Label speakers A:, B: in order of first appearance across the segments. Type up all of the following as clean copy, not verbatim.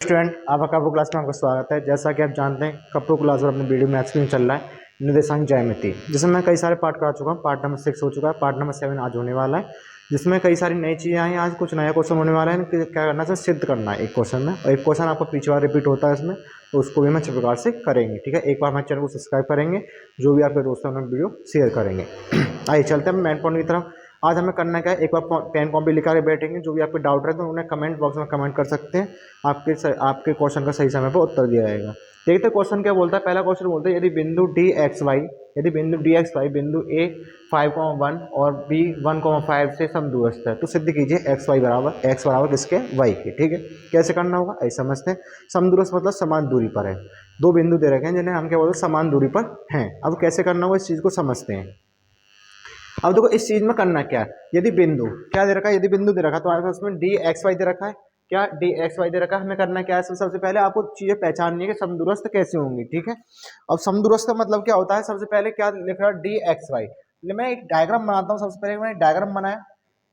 A: Student, आपका कप्रो class में आपका स्वागत है। जैसा कि आप जानते हैं, कप्रो क्लास और अपने वीडियो में एक्सप्लेन चल रहा है निर्देशांक ज्यामिति, जिसमें मैं कई सारे पार्ट करा चुका हूँ। पार्ट नंबर 6 हो चुका है, पार्ट नंबर 7 आज होने वाला है, जिसमें कई सारी नई चीज़ें आई हैं। आज कुछ नया क्वेश्चन होने वाला है कि क्या करना है, सिद्ध करना है एक क्वेश्चन में, और एक क्वेश्चन आपको पीछे बार रिपीट होता है इसमें, तो उसको भी हम अच्छे प्रकार से करेंगे। ठीक है, एक बार हमारे चैनल को सब्सक्राइब करेंगे, जो भी आपके दोस्तों में वीडियो शेयर करेंगे। आइए चलते हैं मेन पॉइंट की तरफ। आज हमें करना क्या है, एक बार पेन कॉपी लिखा के बैठेंगे। जो भी आपके डाउट रहे तो उन्हें कमेंट बॉक्स में कमेंट कर सकते हैं। आपके क्वेश्चन का सही समय पर उत्तर दिया जाएगा। देखते हैं क्वेश्चन क्या बोलता है। पहला क्वेश्चन बोलता है, यदि बिंदु डी एक्स वाई बिंदु ए 5,1 और बी 1,5 से समदूरस्थ है, तो सिद्ध कीजिए एक्स बराबर किसके, वाई के। ठीक है, कैसे करना होगा ऐसे समझते हैं। समदूरस्थ मतलब समान दूरी पर है। दो बिंदु दे रखे हैं जिन्हें हम क्या बोलते हैं, समान दूरी पर हैं। अब कैसे करना होगा इस चीज़ को समझते हैं। अब देखो इस चीज में करना क्या है, यदि बिंदु क्या दे रखा है, यदि बिंदु दे रखा है तो हमारे पास में डी एक्स वाई दे रखा है। क्या डी एक्स वाई दे रखा है, हमें करना क्या है, सबसे पहले आपको चीजें पहचाननी है कि समदूरस्थ कैसे होंगी। ठीक है, अब समदूरस्थ का मतलब क्या होता है, सबसे पहले क्या लिख रहा है, डी एक्स वाई। मैं एक डायग्राम बनाता हूँ। सबसे पहले मैंने डायग्राम बनाया,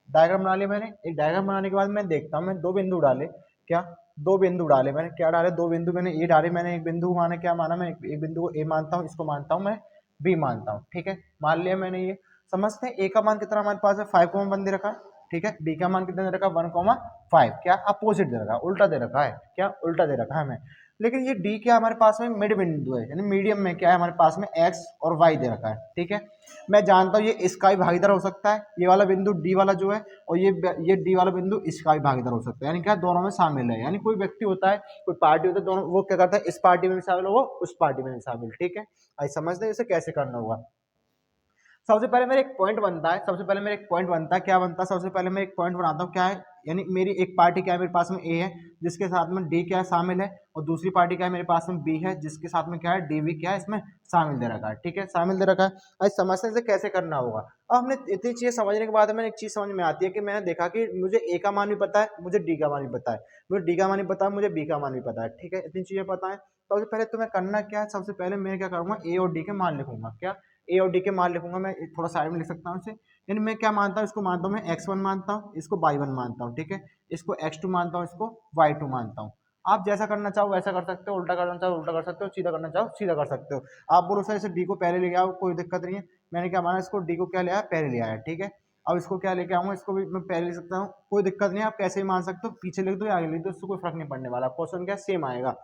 A: डायग्राम बना लिया मैंने। एक डायग्राम बनाने के बाद मैं देखता हूँ, मैं दो बिंदु डाले, क्या दो बिंदु डाले मैंने, क्या डाले, दो बिंदु मैंने ये डाले। मैंने एक बिंदु माना, क्या माना, मैं एक बिंदु को ए मानता हूँ, इसको मानता हूँ मैं बी मानता हूँ। ठीक है, मान लिया मैंने ये। समझते हैं ए का मान कितना हमारे पास है, 5,1 दे रखा है। ठीक है, बी का मान कितना दे रखा है, 1,5। क्या अपोजिट दे रखा है, उल्टा दे रखा है, क्या उल्टा दे रखा है हमें। लेकिन ये डी क्या हमारे पास में मिड बिंदु है, यानी मीडियम में क्या है हमारे पास में एक्स और वाई दे रखा है। ठीक है, मैं जानता हूँ ये इसका भी भागीदार हो सकता है, ये वाला बिंदु डी वाला जो है, और ये डी वाला बिंदु इसका भी भागीदार हो सकता है, यानी क्या दोनों में शामिल है। यानी कोई व्यक्ति होता है, कोई पार्टी होता है, दोनों वो क्या करता है, इस पार्टी में भी शामिल, वो उस पार्टी में भी शामिल। ठीक है, आई समझते हैं इसे कैसे करना होगा। सबसे पहले मेरा एक पॉइंट बनता है, क्या बनता है, सबसे पहले मैं एक पॉइंट बनाता हूँ। क्या है, यानी मेरी एक पार्टी क्या है मेरे पास में ए है, जिसके साथ में डी क्या है शामिल है, और दूसरी पार्टी क्या है मेरे पास में बी है, जिसके साथ में क्या है डी भी क्या है इसमें शामिल दे रखा है। ठीक है, शामिल दे रखा है। आज समझने से कैसे करना होगा। अब हमने इतनी चीजें समझने के बाद हमें एक चीज समझ में आती है कि मैंने देखा कि मुझे ए का मान भी पता है, मुझे डी का मान भी पता है, मुझे डी का मान भी पता है, मुझे बी का मान भी पता है। ठीक है, इतनी चीजें पता है। सबसे पहले तुम्हें करना क्या है, सबसे पहले मैं क्या करूंगा, ए और डी के मान लिखूंगा। क्या ए और डी के मान लिखूंगा, मैं थोड़ा साइड में लिख सकता हूँ इसे। यानी मैं क्या मानता हूँ, इसको मानता हूँ मैं x1 मानता हूँ, इसको y1 मानता हूँ। ठीक है, इसको x2 मानता हूँ, इसको y2 मानता हूँ। आप जैसा करना चाहो वैसा कर सकते हो, उल्टा करना चाहो उल्टा कर सकते हो, सीधा करना चाहो सीधा कर सकते हो। आप बोलो सर इसे डी को पहले ले आओ, कोई दिक्कत नहीं है। मैंने क्या माना, इसको डी को क्या लिया, पहले ले आया। ठीक है, अब इसको क्या लेके आऊंगा, इसको भी मैं पहले लिख सकता हूँ, कोई दिक्कत नहीं है। आप कैसे भी मान सकते हो, पीछे लिख दो या आगे लिख दो, इससे कोई फर्क नहीं पड़ने वाला, क्वेश्चन क्या सेम आएगा।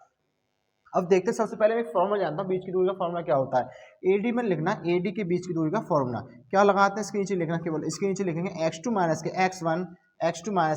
A: अब देखते हैं, सबसे पहले मैं एक फॉर्मूला जानता हूँ, बीच की दूरी का फॉर्मूला क्या होता है। एडी में लिखना, एडी के बीच की दूरी का फॉर्मूला क्या लगाते हैं, इसके नीचे लिखना, केवल इसके नीचे लिखेंगे x2 माइनस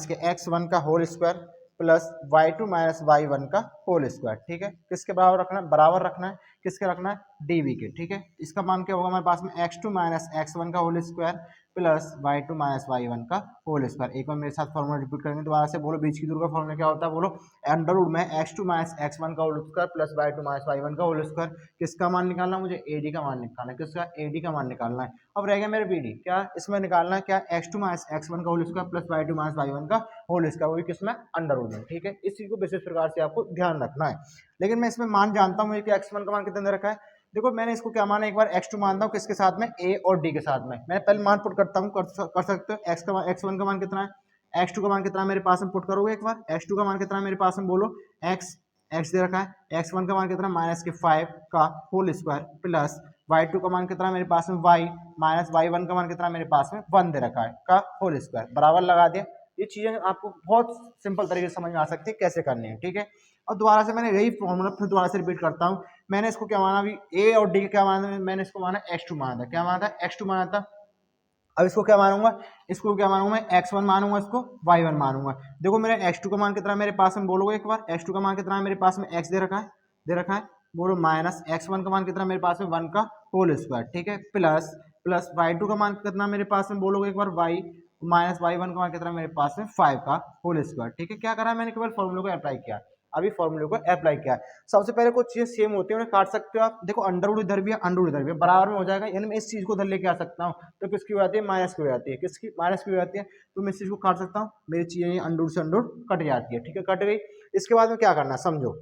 A: के x1 का whole square plus y2 minus y1 का होल स्क्वायर। ठीक है, किसके बराबर रखना है, बराबर रखना है, किसके रखना है, डीवी के। ठीक है, इसका मान क्या होगा हमारे पास में, x2 माइनस x1 का whole square plus y2 minus y1 का होल स्क्वायर। एक बार मेरे साथ फॉर्मूला रिपीट करेंगे दोबारा से, बोलो बीच की दूरी का फॉर्मूला क्या होता है, बोलो अंडर रूट में x2 माइनस x1 का whole square plus y2 minus y1 का होल स्क्वायर। किसका मान निकालना है, मुझे एडी का मान निकालना है, किसका, एडी का मान निकालना है। अब रह गया मेरे बीडी, क्या इसमें निकालना है, क्या x2 माइनस x1 का whole square plus y2 minus y1 का होल स्क्वायर, वो भी किसमें, अंडर रूट में। ठीक है, इस चीज को विशेष प्रकार से आपको ध्यान रखना है। लेकिन मैं इसमें मान जानता हूँ कि x1 का मान कितने दे रखा है। देखो मैंने इसको क्या माना, एक बार x2 मानता हूँ, किसके साथ में, a और d के साथ में। मैं पहले मान पुट करता हूँ, कर सकते हो। x1 का मान कितना है, x2 का मान कितना है मेरे पास में, पुट करोगे एक बार। x2 का मान कितना है मेरे पास में, बोलो x दे रखा है। x1 का मान कितना, माइनस के 5 का होल स्क्वायर प्लस y2 का मान कितना मेरे पास में, y माइनस y1 का मान कितना मेरे पास में, 1 दे रखा है का होल स्क्वायर, बराबर लगा दिया। ये चीजें आपको बहुत सिंपल तरीके से समझ में आ सकती है कैसे करनी है। ठीक है, और दोबारा से मैंने यही फॉर्मूला फिर दोबारा से रिपीट करता हूँ। मैंने इसको क्या माना, अभी ए और डी क्या माना, मैंने इसको माना x2 माना था, क्या माना था, x2 माना था। अब इसको क्या मानूंगा, इसको क्या मानूंगा मैं, x1 मानूंगा, इसको y1 मानूंगा। देखो मेरे x2 का मान कितना मेरे पास में, बोलोगे एक बार, x2 का मान कितना है मेरे पास में, x दे रखा है, बोलो माइनस x1 का मान कितना मेरे पास में, 1 का होल स्क्वायर। ठीक है, प्लस प्लस y2 का मान कितना मेरे पास में, बोलोगे एक बार, y माइनस y1 का मान कितना मेरे पास में, 5 का होल स्क्वायर। ठीक है, क्या करा मैंने, केवल फॉर्मूले को अप्लाई किया, अभी फॉर्मूले को अप्लाई किया। सबसे पहले कुछ चीजें सेम होती है, उन्हें काट सकते हो आप। देखो अंडर रूट इधर भी है, अंडर रूट इधर भी है, बराबर में हो जाएगा, यानी मैं इस चीज को उधर लेके आ सकता हूँ, तो किसकी हो जाती है, माइनस की हो जाती है, किसकी, माइनस की हो जाती है। तो मैं इस चीज को काट सकता हूँ, मेरी चीजें अंडर रूट से अंडर रूट कट जाती है। ठीक है, कट गई। इसके बाद में क्या करना समझो।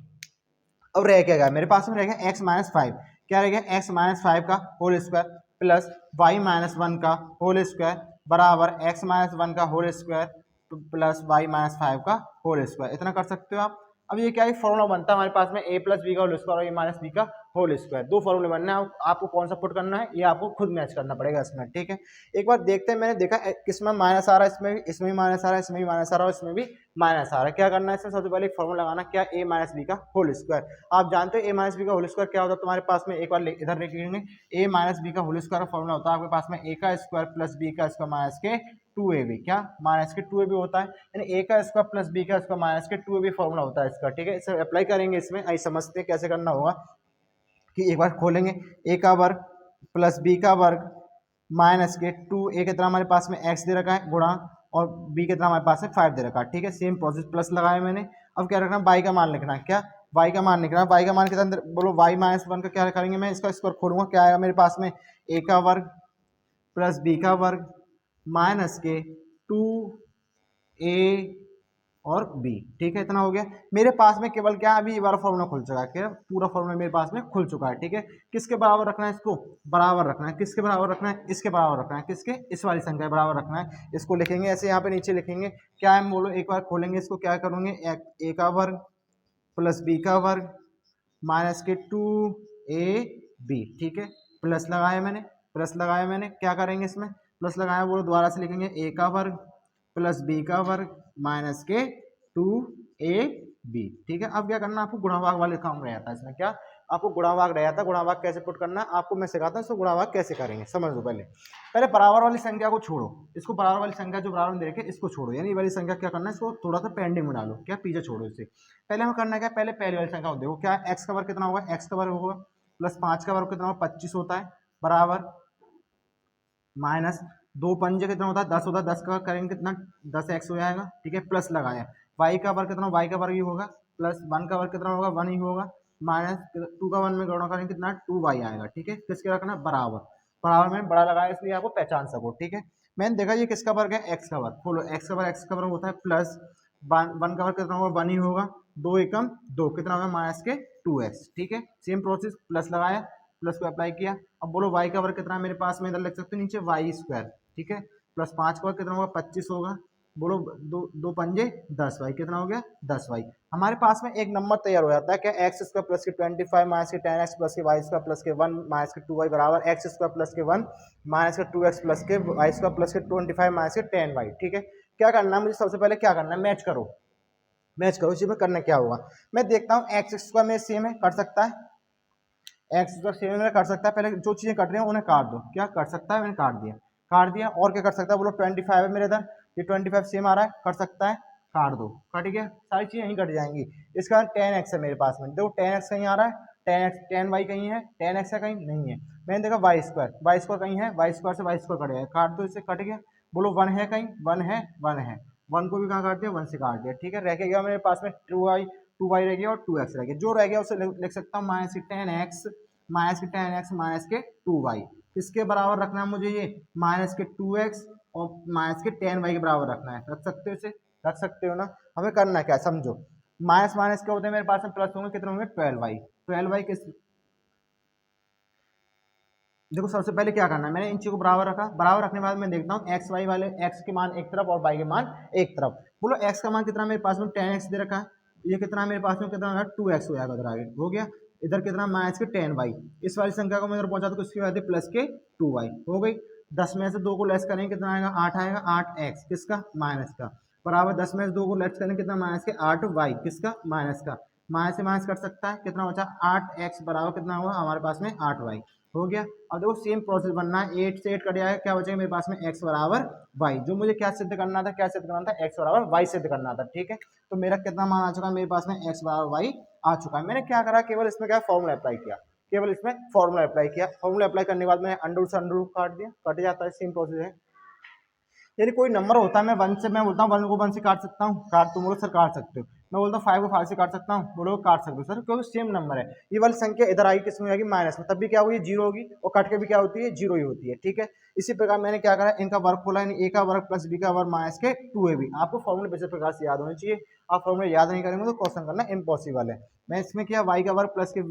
A: अब रह क्या गया मेरे पास में, रह गया x माइनस 5, क्या रह गया, x माइनस 5 का whole square plus y minus 1 का होल स्क्वायर बराबर x माइनस 1 का whole square plus y minus 5 का होल स्क्वायर। इतना कर सकते हो आप। अब ये क्या है, फॉर्मूला बनता है हमारे पास में a प्लस बी का होल स्क्वायर और a माइनस बी का होल स्क्वायर, दो फॉर्मूले बनने हैं। आपको कौन सा पुट करना है ये आपको खुद मैच करना पड़ेगा इसमें, ठीक है। एक बार देखते हैं, मैंने देखा किसमें माइनस आ रहा है, इसमें भी माइनस आ रहा है, इसमें भी माइनस आ रहा है, इसमें भी माइनस आ रहा है। क्या करना है इसमें, सबसे पहले फॉर्मूला लगाना, क्या, a माइनस बी का होल स्क्वायर। आप जानते हो a माइनस बी का होल स्क्वायर क्या होता है तुम्हारे पास में, एक बार इधर लिख लेंगे। a माइनस बी का होल स्क्वायर का फॉर्मूला होता है आपके पास में a का स्क्वायर प्लस b का स्क्वायर माइनस के 2ab, क्या माइनस के 2ab होता है, यानी a का स्क्वायर प्लस b का स्क्वायर माइनस के 2ab फॉर्मूला होता है इसका, ठीक है। इसे अप्लाई करेंगे इसमें, आई समझते हैं कैसे करना होगा, कि एक बार खोलेंगे, a का वर्ग प्लस b का वर्ग माइनस के 2a कितना हमारे पास में x दे रखा है गुणा, और b कितना हमारे पास में 5 दे रखा है, ठीक है। सेम प्रोसेस, प्लस लगाया मैंने। अब क्या रखना है, y का मान लिखना है, क्या y का मान लिखना है। y का मान कितना अंदर बोलो, y माइनस 1 का क्या करेंगे, मैं इसका स्क्वायर खोलूंगा, क्या आएगा मेरे पास में, a का वर्ग प्लस b का वर्ग माइनस के 2a और b, ठीक है। इतना हो गया मेरे पास में, केवल क्या अभी ये वाला फॉर्मूला खुल चुका है, क्या पूरा फॉर्मूला मेरे पास में खुल चुका है, ठीक है। किसके बराबर रखना है, इसको बराबर रखना है, किसके बराबर रखना है, इसके बराबर रखना है, किसके, इस वाली संख्या के बराबर रखना है। इसको लिखेंगे ऐसे, यहाँ पे नीचे लिखेंगे, क्या है बोलो, एक बार खोलेंगे इसको, क्या करूंगे, a का वर्ग प्लस b का वर्ग माइनस के 2ab, ठीक है। प्लस लगाया मैंने, प्लस लगाया मैंने, क्या करेंगे इसमें, प्लस लगाया, बोलो दोबारा से लिखेंगे, a का वर्ग प्लस b का वर्ग माइनस के 2ab, ठीक है। अब क्या करना, आपको गुणा भाग वाले काम रह जाता है इसमें, क्या आपको गुणा भाग रह जाता है। गुणा भाग कैसे पुट करना है आपको मैं सिखाता हूँ, इसको गुणा भाग कैसे करेंगे समझ लो। पहले पहले बराबर वाली संख्या को छोड़ो, इसको बराबर वाली संख्या जो बराबर में दे रखे इसको छोड़ो, यानी ये वाली संख्या क्या करना है, इसको थोड़ा सा पेंडिंग में डालो, क्या पीछे छोड़ो इसे। पहले हमें करना क्या, पहले पहली वाली संख्या को देखो, क्या एक्स का वर्ग कितना होगा, एक्स का वर्ग होगा प्लस 5 का वर्ग कितना होगा 25 होता है, बराबर माइनस 2 पंजे कितना होता है 10 होता है, 10 का करेंगे कितना 10x हो जाएगा, ठीक है। प्लस लगाया, y का वर्ग कितना, y का वर्ग ही होगा, प्लस 1 का वर्ग कितना होगा 1 ही होगा, माइनस 2 का 1 में गुणा करेंगे कितना 2y आएगा, ठीक है। किसके रखना, बराबर, बराबर में बड़ा लगाया इसलिए आपको पहचान सको, ठीक है। मैंने देखा ये किसका वर्ग है, x का वर्ग, बोलो x का वर्ग, x का वर्ग होता है प्लस 1 का वर्ग कितना होगा 1 ही होगा, 2 एकम 2 कितना होगा माइनस के 2x, ठीक है। सेम प्रोसेस, प्लस लगाया, प्लस को अप्लाई किया। अब बोलो y का वर्ग कितना है मेरे पास में, इधर लिख सकते हो नीचे वाई स्क्वायर, ठीक है, प्लस 5 का वर्ग कितना होगा 25 होगा, बोलो दो पंजे 10 वाई कितना हो गया 10 वाई। हमारे पास में एक नंबर तैयार हो जाता है, क्या एक्स स्क्वायर प्लस के 25 माइनस के 10x प्लस के वाई स्क्वायर प्लस के 1 माइनस के 2y बराबर एक्स स्क्वायर प्लस के 1 माइनस के 2x प्लस के वाई स्क्वायर प्लस के 25 माइनस के 10y, ठीक है। क्या करना है मुझे, सबसे पहले क्या करना है, मैच करो, मैच करो। इसी में करना क्या होगा, मैं देखता हूँ एक्स स्क्वायर में सेम है, कर सकता है, एक्स स्क्वायर सेम में कर सकता है। पहले जो चीजें कट रही हैं उन्हें काट दो, क्या कर सकता है, मैंने काट दिया, काट दिया। और क्या कर सकता है, बोलो 25 है मेरे इधर, ये 25 सेम आ रहा है, कर सकता है, काट दो, कट गया, सारी चीजें यहीं कट जाएंगी। इसका 10x है मेरे पास में, देखो 10x कहीं आ रहा है, 10x 10y कहीं है, 10x है कहीं नहीं है, मैंने देखा वाई स्क्वायर कहीं है, वाई स्क्वायर से वाई स्क्वायर कट गया, काट दो, इससे कट गया। बोलो 1 है कहीं, 1 है, 1 है, 1 को भी कहाँ काट दिया, 1 से काट दिया, ठीक है। रह के गया मेरे पास में 2y रह गया और 2x रह गया, जो रह गया उसे लिख सकता हूँ माइनस 10x माइनस के 10x माइनस के 2y, किसके बराबर रखना है मुझे, ये माइनस के 2x और माइनस के 10y के बराबर रखना है। रख सकते हो इसे, रख सकते हो ना। हमें करना क्या, समझो, माइनस माइनस क्या होते हैं मेरे पास में, प्लस होंगे, कितने होंगे 12y, 12y किस, देखो सबसे पहले क्या करना है, मैंने इन चीजों को बराबर रखा, बराबर रखने के बाद मैं देखता हूँ एक्स वाई वाले, एक्स के मान एक तरफ और वाई के मान एक तरफ। बोलो एक्स का मान कितना मेरे पास में 10x दे रखा है, ये कितना मेरे पास में कितना होगा 2x हो जाएगा, उधर आगे हो गया, इधर कितना माइनस के 10y, इस वाली संख्या को मैं इधर पहुंचा, तो इसके बाद प्लस के 2y हो गई। 10 में से 2 को लेस करेंगे कितना आएगा 8 आएगा, 8x किसका, माइनस का, बराबर 10 में से 2 को लेस करेंगे कितना माइनस के 8y किसका, माइनस का, माइनस से माइनस कर सकता है, कितना बचा 8x बराबर कितना हुआ हमारे पास में 8y हो गया। अब देखो सेम प्रोसेस बनना है, 8 से 8 कट जाएगा, क्या बचेगा मेरे पास में x बराबर y, जो मुझे क्या सिद्ध करना था, क्या सिद्ध करना था, x बराबर y सिद्ध करना था, ठीक है। तो मेरा कितना मान आ चुका है मेरे पास में, x बराबर y आ चुका है। मैंने क्या करा, केवल इसमें क्या फॉर्मूला अप्लाई किया, केवल इसमें फॉर्मूला अप्लाई किया, फॉर्मूला अप्लाई करने के बाद मैंने अंडर से अंडर काट दिया, कट जाता है, सेम प्रोसेस है। यदि कोई नंबर होता है, मैं 1 से, मैं बोलता हूँ 1 को 1 से काट सकता हूँ, काट तुम बोलो सर काट सकते हो, मैं बोलता हूँ 5 को 5 से काट सकता हूँ, बोलो काट सकते हो सर, क्योंकि सेम नंबर है। ये वाली संख्या इधर आई किस में आएगी, माइनस में, तब भी क्या होगी जीरो होगी, और कट के भी क्या होती है जीरो ही होती है, ठीक है। इसी प्रकार मैंने क्या करा, इनका वर्ग खोला, यानी a का वर्ग प्लस b का वर्ग माइनस के 2ab, आपको फॉर्मूले बेसिस प्रकार से याद होने चाहिए, आप फॉर्मूले याद नहीं करेंगे तो क्वेश्चन करना इम्पॉसिबल है। मैं इसमें किया y का वर्ग प्लस के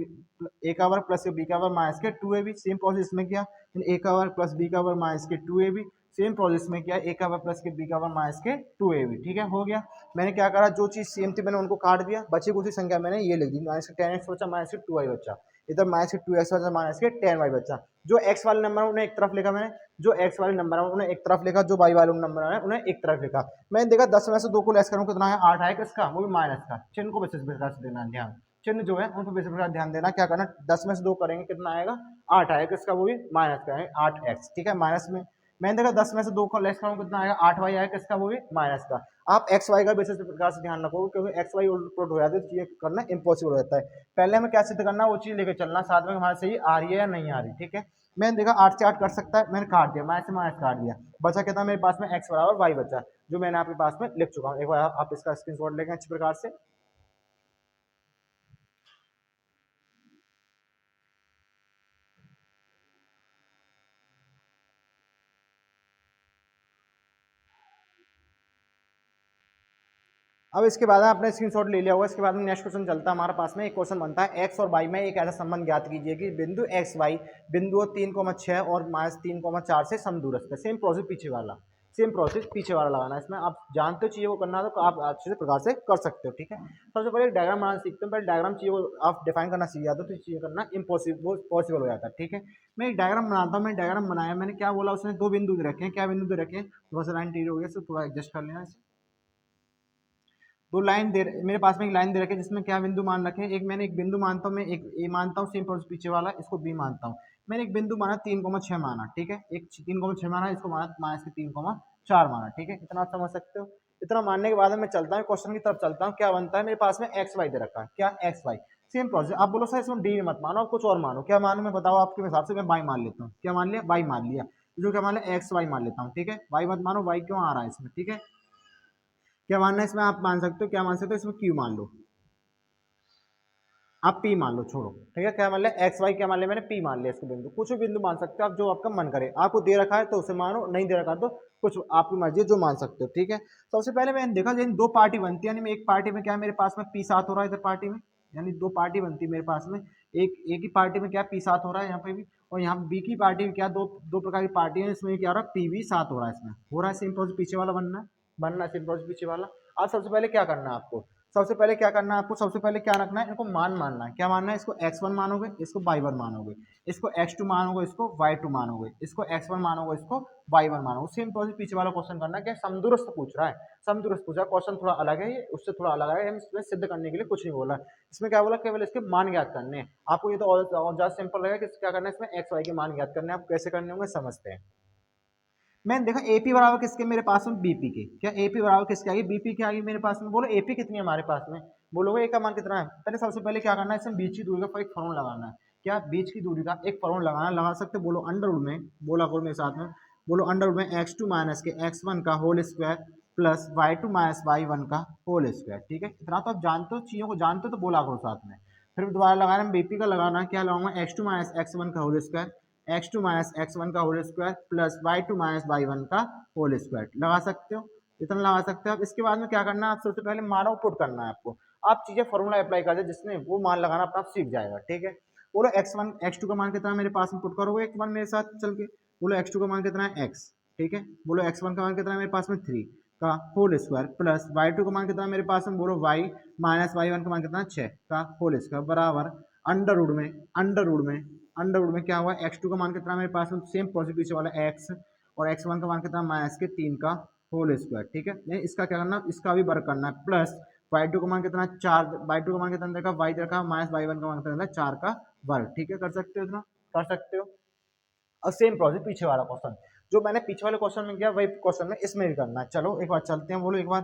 A: a का वर्ग प्लस के b का वर्ग माइनस के 2ab, सेम प्रोसेस इसमें किया, a का वर्ग प्लस b का वर्ग माइनस के 2ab, सेम प्रोसेस में क्या ए का वर्ग प्लस के बी का वर्ग माइनस के 2ab, ठीक है, हो गया। मैंने क्या करा, जो चीज सेम थी मैंने उनको काट दिया, बची कुछ संख्या मैंने ये लिख दी, माइनस के 10x बचा, माइनस के 2y बचा, इधर माइनस के 2x बचा, माइनस के 10y बचा। जो x वाले नंबर है उन्हें एक तरफ लिखा मैंने, जो x वाले नंबर है उन्हें एक तरफ लिखा, जो y वाले नंबर है उन्हें एक तरफ लिखा। मैंने देखा 10 में से 2 को लेस करूँ कितना है, 8 है, किसका, वो भी माइनस का। चिन्ह को विशेष प्रकार से देना ध्यान, चिन्ह जो है उनको विशेष प्रकार ध्यान देना। क्या करना, 10 में से 2 करेंगे कितना आएगा, 8 आएगा, किसका, वो भी माइनस का है, 8x, ठीक है, माइनस में। मैंने देखा 10 में से 2 को लेस करूँ कितना आएगा, 8y आएगा, किसका, वो भी माइनस का। आप एक्स वाई का विशेष प्रकार से ध्यान रखोगे, क्योंकि एक्स वाई उलट पुलट हो जाते हैं तो ये करना इम्पॉसिबल हो जाता है। पहले हमें क्या सिद्ध करना, वो चीज लेकर चलना साथ में, हमारे सही आ रही है या नहीं आ रही, ठीक है। मैंने देखा 8 से 8 कर सकता है, मैंने काट दिया, माइनस से माइनस काट दिया, बचा कितना मेरे पास में, एक्स बराबर वाई बचा, जो मैंने आपके पास में लिख चुका हूँ। एक बार आप इसका स्क्रीनशॉट लेंगे अच्छी प्रकार से। अब इसके बाद आपने स्क्रीनशॉट ले लिया होगा, इसके बाद में नेक्स्ट क्वेश्चन चलता है हमारे पास में। एक क्वेश्चन बनता है, एक्स और वाई में एक ऐसा संबंध ज्ञात कीजिए कि बिंदु एक्स वाई बिंदु 3,6 और माइनस 3,4 से समदूरस्थ है। सेम प्रोसेस पीछे वाला, सेम प्रोसेस पीछे वाला लगाना है। इसमें आप जानते हो चीज़ों को करना, तो आप अच्छे से प्रकार से कर सकते हो, ठीक है। सबसे पहले डायग्राम बनाना सीखते हैं, पहले डायग्राम चीज़ों को आप डिफाइन करना सीख जाते हो तो चीज़ें करना इम्पॉसिबल पॉसिबल हो जाता है, ठीक है। मैं एक डायग्राम बनाता हूँ, मैं डायग्राम बनाया, मैंने क्या बोला, उसने 2 बिंदु दे रखे हैं। क्या बिंदु दे रखे हैं, थोड़ा सा लाइन टेढ़ी हो गया, तो थोड़ा एडजस्ट कर लेना। 2 लाइन दे, मेरे पास में एक लाइन दे रखी है जिसमें क्या बिंदु मान रखे हैं। एक मैंने एक बिंदु मानता हूँ, मैं एक ए मानता हूँ, सेम प्रोसेस पीछे वाला, इसको बी मानता हूँ। मैंने एक बिंदु माना 3,6 माना, ठीक है, एक 3,6 माना, इसको माना माइनस के 3,4 माना, ठीक है, इतना आप समझ सकते हो। इतना मानने के बाद मैं चलता हूँ क्वेश्चन की तरफ चलता हूँ। क्या बनता है, मेरे पास में एक्स वाई दे रखा है, क्या, एक्स वाई। सेम प्रोसेस, आप बोलो सर इसमें डी मत मानो, आप कुछ और मानो। क्या मानो, मैं बताओ आपके हिसाब से, मैं वाई मान लेता हूँ। क्या मान लिया, वाई मान लिया, जो क्या मान लिया, एक्स वाई मान लेता हूँ, ठीक है। वाई मत मानो, वाई क्यों आ रहा है इसमें, ठीक है। क्या मानना है इसमें, आप मान सकते हो, क्या मान सकते हो इसमें, क्यू मान लो, आप पी मान लो, छोड़ो, ठीक है। क्या मान लिया, एक्स वाई क्या मान लिया मैंने, पी मान लिया इसको बिंदु। कुछ भी बिंदु मान सकते हो आप, जो आपका मन करे। आपको दे रखा है तो उसे मानो, नहीं दे रखा तो कुछ आपकी मर्जी है, जो मान सकते हो, ठीक है। सबसे पहले मैंने देखा, यानी 2 पार्टी बनती है, यानी एक पार्टी में क्या, मेरे पास में पी 7 हो रहा है, इधर पार्टी में, यानी 2 पार्टी बनती है मेरे पास में। एक ही पार्टी में क्या पी 7 हो रहा है यहाँ पे भी, और यहाँ बी की पार्टी में क्या, दो प्रकार की पार्टी है, इसमें क्या हो रहा है, पी भी 7 हो रहा है, इसमें हो रहा है। सेम प्रोसेस पीछे वाला बनना है सेम प्रोसेस पीछे वाला। अब सबसे पहले क्या करना है आपको, सबसे पहले क्या करना है आपको, सबसे पहले क्या रखना है, इनको मान मानना है। क्या मानना है, इसको x1 मानोगे, इसको y1 मानोगे, इसको x2 मानोगे, इसको y2 मानोगे, इसको x1 मानोगे, इसको y1 मानोगे। सेम प्रोसेस पीछे वाला क्वेश्चन करना है। क्या समदूरस्थ पूछ रहा है, समदूरस्थ पूछा, क्वेश्चन थोड़ा अलग है, ये उससे थोड़ा अलग है, हम इसमें सिद्ध करने के लिए कुछ नहीं बोला। इसमें क्या बोला, केवल इसके मान ज्ञात करने हैं। आपको ये तो और ज्यादा सिंपल लगेगा कि क्या करना है, इसमें एक्स वाई के मान ज्ञात करने हैं। आप कैसे करने होंगे समझते हैं। मैंने देखा एपी बराबर किसके, मेरे पास में बीपी के। क्या एपी बराबर किसके आगे, बीपी के आगे मेरे पास में। बोलो एपी कितनी है हमारे पास में, बोलोगे ए का मान कितना है। पहले सबसे पहले क्या करना है, इसमें बीच की दूरी का एक फॉर्मूला लगाना है। क्या, बीच की दूरी का एक फॉर्मूला लगाना, लगा सकते हो। बोलो अंडर रूट में, बोला करो मेरे साथ में, बोलो अंडर रूट में x2 माइनस के x1 का whole square plus y2 minus y1 का होल स्क्वायर, ठीक है। इतना तो आप जानते हो, चीजों को जानते हो तो बोला करो साथ में। फिर दोबारा लगाना है बीपी का, लगाना है, क्या लगाऊंगा, x2 माइनस x1 का whole square, x2 minus x1 का whole square plus y2 minus y1 का होल स्क्वायर, लगा सकते हो, इतना लगा सकते हो आप। इसके बाद में क्या करना है, आप सबसे पहले मानो पुट करना है आपको। आप चीजें फॉर्मूला अप्लाई कर दे, जिसमें वो मान लगाना अपना आप सीख जाएगा, ठीक है। बोलो x1 x2 का मान कितना मेरे पास में, पुट करोगे एक बार मेरे साथ चल के। बोलो x2 का मान कितना है, x, ठीक है। बोलो x1 का मान कितना है मेरे पास में, 3 का होल स्क्वायर प्लस y2 का मान कितना है मेरे पास में, बोलो y माइनस y1 का मान कितना है, 6 का होल स्क्वायर बराबर अंडर रूट में, अंडर रूट में क्या हुआ, x2 का मान कितना मेरे पास में, सेम प्रोसेस पीछे वाला x, और x1 का मान कितना, माइनस के 3 का होल स्क्वायर, ठीक है। नहीं, इसका क्या करना, इसका भी वर्क करना है, प्लस y2 का मान कितना, 4, y2 का मान कितना देखा, y देखा, माइनस y1 का मान कितना, 4 का वर्ग, ठीक है। कर सकते हो, इतना कर सकते हो। और सेम प्रोसेस पीछे वाला क्वेश्चन, जो मैंने पीछे वाले क्वेश्चन में किया, वही क्वेश्चन में इसमें भी करना है। चलो एक बार चलते हैं, बोलो एक बार,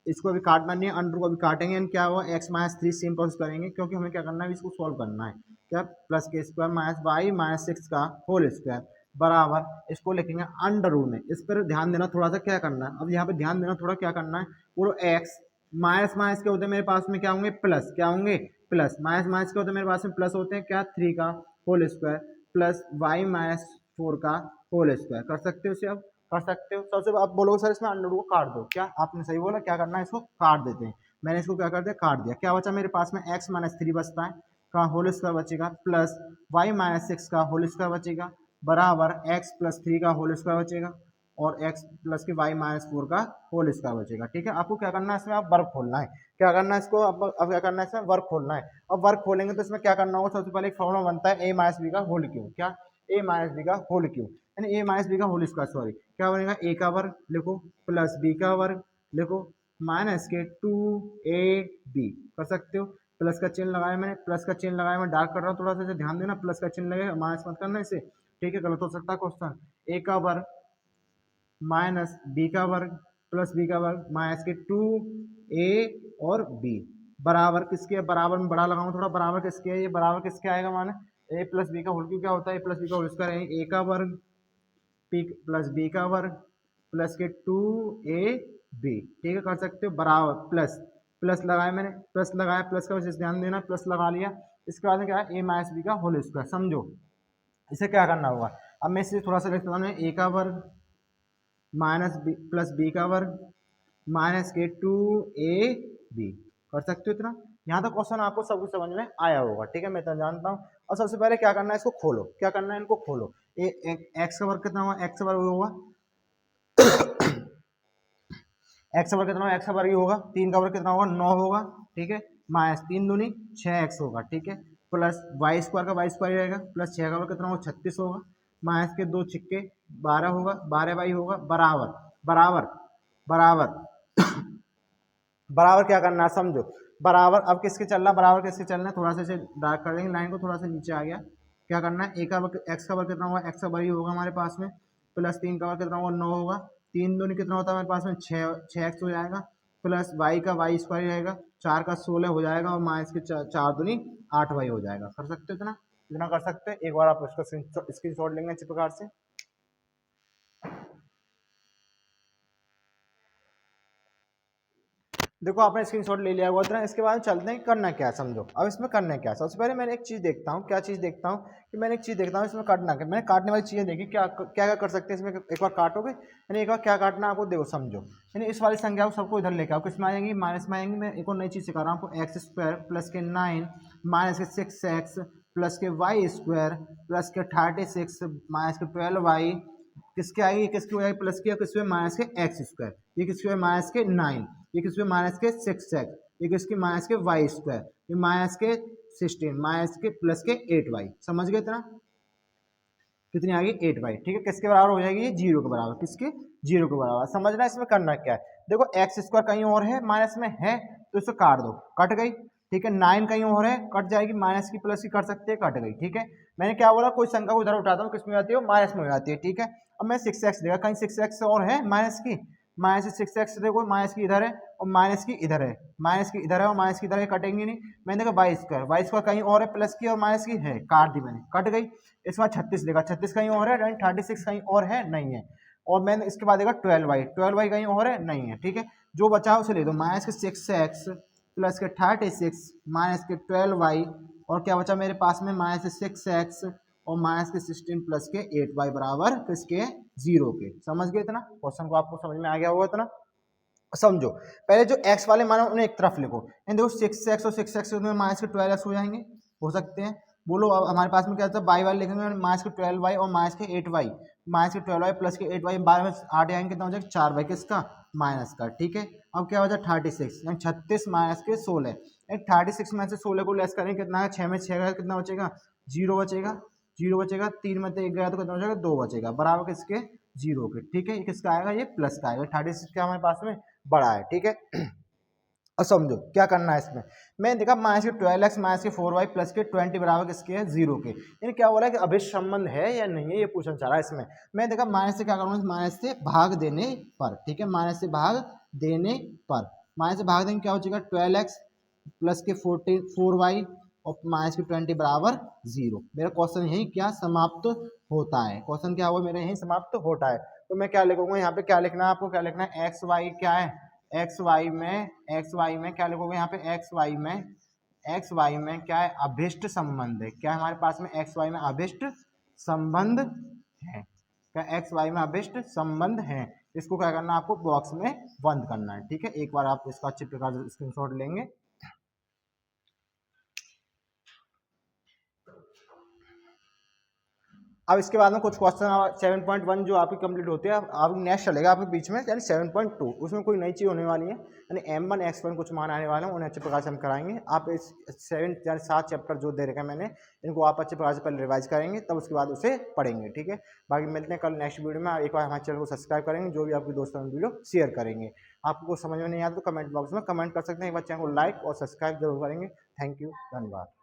A: इसको अभी काटना नहीं है, अंडर को अभी काटेंगे, एंड क्या हुआ, x माइनस 3 सेम प्रोसेस करेंगे, क्योंकि हमें क्या करना है, इसको सॉल्व करना है। क्या, प्लस के स्क्वायर माइनस वाई माइनस 6 का होल स्क्वायर बराबर, इसको लिखेंगे अंडर रूट में। इस पर ध्यान देना थोड़ा सा, क्या करना है अब यहाँ पे ध्यान देना थोड़ा, क्या करना है, बोलो x माइनस माइनस के होते हैं मेरे पास में, क्या होंगे, प्लस, क्या होंगे, प्लस, माइनस माइनस के होते हैं मेरे पास में, प्लस होते हैं, क्या, 3 का whole square plus y minus 4 का होल स्क्वायर। कर सकते हो इसे, अब कर सकते हो। सबसे आप बोलोगे सर इसमें अंडर रूट को काट दो, क्या आपने सही बोला, क्या करना है, इसको काट देते हैं। मैंने इसको क्या कर दिया, काट दिया। क्या बचा मेरे पास में, x माइनस 3 बचता है का होल स्क्वायर बचेगा प्लस y माइनस 6 का होल स्क्वायर बचेगा बराबर x प्लस 3 का होल स्क्वायर बचेगा। और एक्स प्लस के वाई माइनस 4 का होल स्क्वायर बचेगा। ठीक है, आपको क्या करना है इसमें, आप वर्क खोलना है। क्या करना है इसको, अब क्या करना है इसमें, वर्क खोलना है। अब वर्क खोलेंगे तो इसमें क्या करना होगा, सबसे पहले एक फॉर्मूला बनता है ए माइनस बी का होल क्यूब। क्या, ए माइनस बी का होल क्यूब, यानी ए माइनस बी का होल स्क्वायर, सॉरी क्या बनेगा, ए का वर्ग लिखो प्लस बी का वर्ग लिखो माइनस के 2ab कर सकते हो। प्लस का चिन्ह लगाया मैंने, प्लस का चिन्ह लगाया, मैं डार्क कर रहा हूँ थोड़ा सा, इसे ध्यान देना, प्लस का चिन्ह लगेगा, माइनस मत करना इसे। ठीक है, गलत हो सकता है क्वेश्चन। ए का वर्ग माइनस बी का वर्ग प्लस बी का वर्ग माइनस के 2a और b बराबर किसके है, बराबर में बड़ा लगाऊं थोड़ा, बराबर किसके है, ये बराबर किसके आएगा, माने a प्लस बी का होल क्यूब क्या होता है, a प्लस बी का होल स्क्वायर है, a का वर्ग p प्लस b का वर्ग प्लस के 2ab। ठीक है, कर सकते हो, बराबर प्लस प्लस लगाया मैंने, प्लस लगाया, प्लस का विशेष ध्यान देना, प्लस लगा लिया। इसके बाद में क्या है, a माइनस बी का होल स्क्वायर, समझो इसे क्या करना होगा। अब मैं इसे थोड़ा सा लिखता हूँ, a का वर्ग माइनस बी प्लस बी का वर्ग माइनस के 2ab कर सकते हो इतना। यहाँ तक क्वेश्चन आपको सब कुछ समझ में आया होगा। ठीक है, मैं तो जानता हूँ। और सबसे पहले क्या करना है, इसको खोलो, क्या करना है, इनको खोलो। एक्स का वर्ग कितना होगा, एक्स का वर्ग होगा एक्स का वर्ग कितना होगा, एक्स का वर्ग ही होगा, 3 का वर्ग कितना होगा, 9 होगा। ठीक है, माइनस 3 दूनी 6x होगा। ठीक है, प्लस वाई स्क्वायर का वाई स्क्वायर रहेगा, प्लस 6 का वर्ग कितना होगा, 36 होगा, माइनस के 2 छिक्के 12 होगा, 12y होगा, बराबर बराबर बराबर बराबर क्या करना है, समझो बराबर। अब किसके चल रहा है, बराबर किसके चलना है, थोड़ा सा इसे डार्क कर देंगे, लाइन को थोड़ा सा नीचे आ गया। क्या करना है, ए का वर्ग एक्स का वर्ग कितना होगा, एक्स का वर्ग ही होगा हमारे पास में, प्लस 3 का वर्ग कितना होगा, 9 होगा, 3 दूनी कितना होता है हमारे पास में, 6x हो जाएगा, प्लस वाई का वाई स्क्वायर रहेगा, 4 का 16 हो जाएगा, और माइनस के 4 दूनी 8y हो जाएगा। कर सकते हो इतना, इतना कर सकते हैं। एक बार आप उसका स्क्रीन शॉट लेंगे इसी प्रकार से। देखो आपने स्क्रीनशॉट ले लिया हुआ था। इसके बाद चलते हैं, करना क्या है समझो। अब इसमें करना क्या है, सबसे पहले मैंने एक चीज़ देखता हूँ, क्या चीज़ देखता हूँ कि मैंने एक चीज़ देखता हूँ इसमें काटना क्या, मैंने काटने वाली चीज़ें देखी, क्या क्या क्या कर सकते हैं इसमें। एक बार काटोगे यानी एक बार क्या काटना आपको, देखो समझो, यानी इस वाली संख्या को सबको इधर लेकर आओ, किसमें आएंगी, माइनस में आएंगी। मैं एक और नई चीज़ सिखा रहा हूँ आपको, एक्स स्क्वायर प्लस के 9 माइनस के 6x प्लस के वाई स्क्वायर प्लस के 36 माइनस के 12y किसके आएगी, किसकी हो जाएगी, प्लस की, किसमें माइनस के एक्स स्क्वायर, ये किसके माइनस के 9, ये किसमें माइनस के 6x, ये किसकी माइनस के वाई स्क्वायर, ये माइनस के 16 माइनस के प्लस के 8y। समझ गए इतना, कितनी आ गई 8y। ठीक है, किसके बराबर हो जाएगी, ये 0 के बराबर, किसके 0 के बराबर। समझना इसमें करना क्या है, देखो एक्स स्क्वायर कहीं और है, माइनस में है तो इसे काट दो, कट गई। ठीक है, 9 कहीं और है, कट जाएगी, माइनस की प्लस की कर सकते हैं, कट गई। ठीक है, मैंने क्या बोला, कोई संख्या को उधर उठाता हूँ, किसमें जाती है, माइनस में हो जाती है। ठीक है, अब मैं 6x देखा, कहीं 6x और है माइनस की, माइनस 6x देखो, माइनस की इधर है और माइनस की इधर है, माइनस की इधर है और माइनस की इधर है, कटेंगे नहीं। मैंने देखा वाई स्क्वायर कहीं और है, प्लस की और माइनस की है, काट दी मैंने, कट गई। इसके बाद 36 देखा, 36 कहीं और है, 36 कहीं और है, नहीं है। और मैंने इसके बाद देखा 12y कहीं और है, नहीं है। ठीक है, जो बचा उसे ले दो, माइनस के 6x प्लस के 36 माइनस के 12y, और क्या बचा मेरे पास में, माइनस के 6x और माइनस के 16 प्लस के 8y बराबर किसके, 0 के। समझ गए इतना, क्वेश्चन को आपको समझ में आ गया होगा इतना। समझो पहले जो x वाले मानो उन्हें एक तरफ लिखो, देखो 6x और 6x में माइनस के 12x हो जाएंगे, हो सकते हैं। बोलो अब हमारे पास में क्या था, बाई वाले लिखेंगे, माइनस के 12y और माइनस के 8y, माइनस के 12y प्लस के 8y, बाय में 8 आएंगे, कितना हो जाएगा 4y किसका, माइनस का। ठीक है, अब क्या हो जाए 36, यानी 36 माइनस के 16, 36 में से 16 को लेस करेंगे, कितना है 6 में 6 का कितना बचेगा, 0 बचेगा, 0 बचेगा, 3 में से 1 गया तो कितना बचेगा, 2 बचेगा, बराबर किसके, 0 के। ठीक है, ये किसका आएगा, ये प्लस का आएगा, 36 क्या हमारे पास में बड़ा है। ठीक है, और समझो क्या करना है इसमें, मैंने देखा माइनस के 12x माइनस के 4y प्लस के 20 बराबर किसके है, 0 के। यानी क्या बोला है कि अभिष्ट संबंध है या नहीं है, ये पूछना चाह रहा है इसमें। मैं देखा माइनस से क्या करूँगा, माइनस से भाग देने पर। ठीक है, माइनस से भाग देने पर, माइनस से भाग देंगे क्या हो जाएगा, 12x प्लस के 4y और माइनस के 20 बराबर 0। मेरा क्वेश्चन यही क्या समाप्त होता है, क्वेश्चन क्या हुआ मेरे यही समाप्त होता है। तो मैं क्या लिखूंगा यहाँ पे, क्या लिखना है आपको, क्या लिखना है, एक्स वाई क्या है, एक्स वाई में क्या लिखोगे यहाँ पे, एक्स वाई में क्या है, अभिष्ट संबंध है। क्या हमारे पास में एक्स वाई में अभिष्ट संबंध है, क्या एक्स वाई में अभिष्ट संबंध है। इसको क्या करना है आपको, बॉक्स में बंद करना है। ठीक है, एक बार आप इसका अच्छी प्रकार से स्क्रीनशॉट लेंगे। अब इसके बाद में कुछ क्वेश्चन 7.1 जो आपकी कंप्लीट होती है, आप नेक्स्ट चलेगा आपके बीच में, यानी 7.2 उसमें कोई नई चीज़ होने वाली है, यानी M1 X1 कुछ मान आने वाले हैं, उन्हें अच्छे प्रकार से हम कराएंगे। आप इस 7 चैप्टर जो दे रखे हैं मैंने, इनको आप अच्छे प्रकार से पहले रिवाइज करेंगे, तब उसके बाद उसे पढ़ेंगे, ठीक है। बाकी मिलते हैं कल नेक्स्ट वीडियो में। एक बार हमारे चैनल को सब्सक्राइब करेंगे, जो भी आपके दोस्तों में वीडियो शेयर करेंगे। आपको समझ में नहीं आता तो कमेंट बॉक्स में कमेंट कर सकते हैं, एक बार चैनल को लाइक और सब्सक्राइब जरूर करेंगे। थैंक यू, धन्यवाद।